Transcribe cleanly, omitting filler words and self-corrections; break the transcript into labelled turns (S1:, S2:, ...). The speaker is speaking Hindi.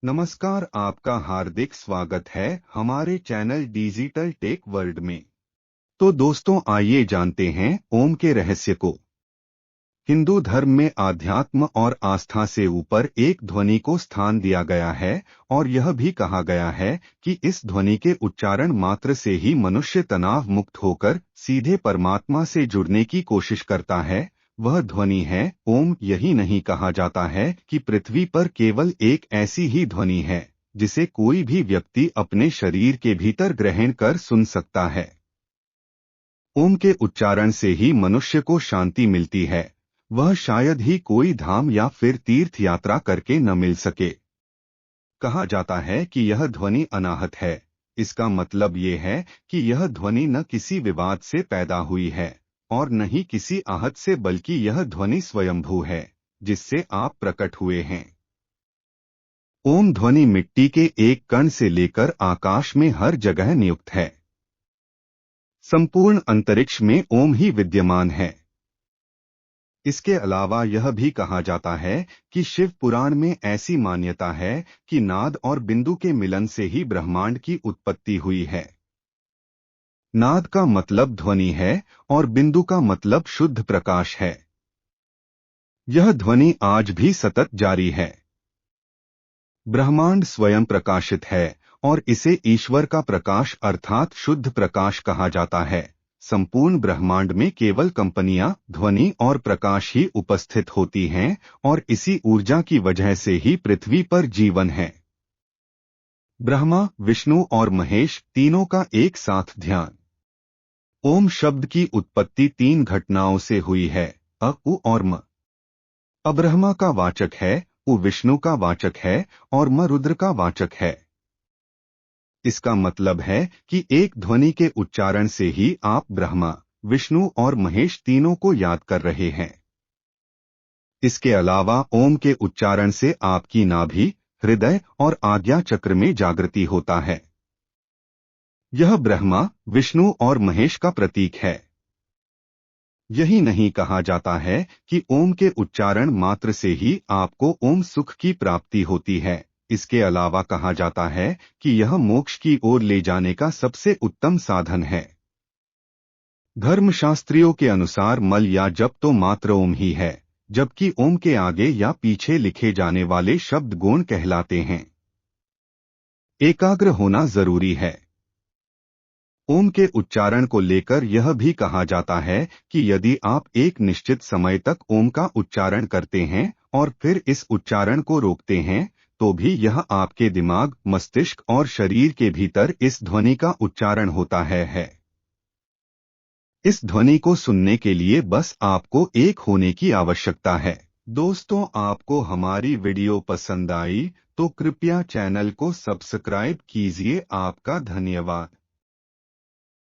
S1: नमस्कार, आपका हार्दिक स्वागत है हमारे चैनल डिजिटल टेक वर्ल्ड में। तो दोस्तों, आइए जानते हैं ओम के रहस्य को। हिंदू धर्म में आध्यात्म और आस्था से ऊपर एक ध्वनि को स्थान दिया गया है और यह भी कहा गया है कि इस ध्वनि के उच्चारण मात्र से ही मनुष्य तनाव मुक्त होकर सीधे परमात्मा से जुड़ने की कोशिश करता है। वह ध्वनि है ओम। यही नहीं कहा जाता है कि पृथ्वी पर केवल एक ऐसी ही ध्वनि है जिसे कोई भी व्यक्ति अपने शरीर के भीतर ग्रहण कर सुन सकता है। ओम के उच्चारण से ही मनुष्य को शांति मिलती है। वह शायद ही कोई धाम या फिर तीर्थ यात्रा करके न मिल सके। कहा जाता है कि यह ध्वनि अनाहत है। इसका मतलब ये है कि यह ध्वनि न किसी विवाद से पैदा हुई है और न ही किसी आहत से, बल्कि यह ध्वनि स्वयंभू है जिससे आप प्रकट हुए हैं। ओम ध्वनि मिट्टी के एक कण से लेकर आकाश में हर जगह नियुक्त है। संपूर्ण अंतरिक्ष में ओम ही विद्यमान है। इसके अलावा यह भी कहा जाता है कि शिव पुराण में ऐसी मान्यता है कि नाद और बिंदु के मिलन से ही ब्रह्मांड की उत्पत्ति हुई है। नाद का मतलब ध्वनि है और बिंदु का मतलब शुद्ध प्रकाश है। यह ध्वनि आज भी सतत जारी है। ब्रह्मांड स्वयं प्रकाशित है और इसे ईश्वर का प्रकाश अर्थात शुद्ध प्रकाश कहा जाता है। संपूर्ण ब्रह्मांड में केवल कंपनियां, ध्वनि और प्रकाश ही उपस्थित होती हैं और इसी ऊर्जा की वजह से ही पृथ्वी पर जीवन है। ब्रह्मा, विष्णु और महेश तीनों का एक साथ ध्यान। ओम शब्द की उत्पत्ति 3 घटनाओं से हुई है, अ, उ और म। अब्रह्मा का वाचक है, उ विष्णु का वाचक है और म रुद्र का वाचक है। इसका मतलब है कि एक ध्वनि के उच्चारण से ही आप ब्रह्मा, विष्णु और महेश तीनों को याद कर रहे हैं। इसके अलावा ओम के उच्चारण से आपकी नाभि, हृदय और आज्ञा चक्र में जागृति होता है। यह ब्रह्मा, विष्णु और महेश का प्रतीक है। यही नहीं कहा जाता है कि ओम के उच्चारण मात्र से ही आपको ओम सुख की प्राप्ति होती है। इसके अलावा कहा जाता है कि यह मोक्ष की ओर ले जाने का सबसे उत्तम साधन है। धर्मशास्त्रियों के अनुसार मल या जप तो मात्र ओम ही है, जबकि ओम के आगे या पीछे लिखे जाने वाले शब्द गौण कहलाते हैं। एकाग्र होना जरूरी है। ओम के उच्चारण को लेकर यह भी कहा जाता है कि यदि आप एक निश्चित समय तक ओम का उच्चारण करते हैं और फिर इस उच्चारण को रोकते हैं, तो भी यह आपके दिमाग, मस्तिष्क और शरीर के भीतर इस ध्वनि का उच्चारण होता है। इस ध्वनि को सुनने के लिए बस आपको एक होने की आवश्यकता है। दोस्तों, आपको हमारी वीडियो पसंद आई तो कृपया चैनल को सब्सक्राइब कीजिए। आपका धन्यवाद।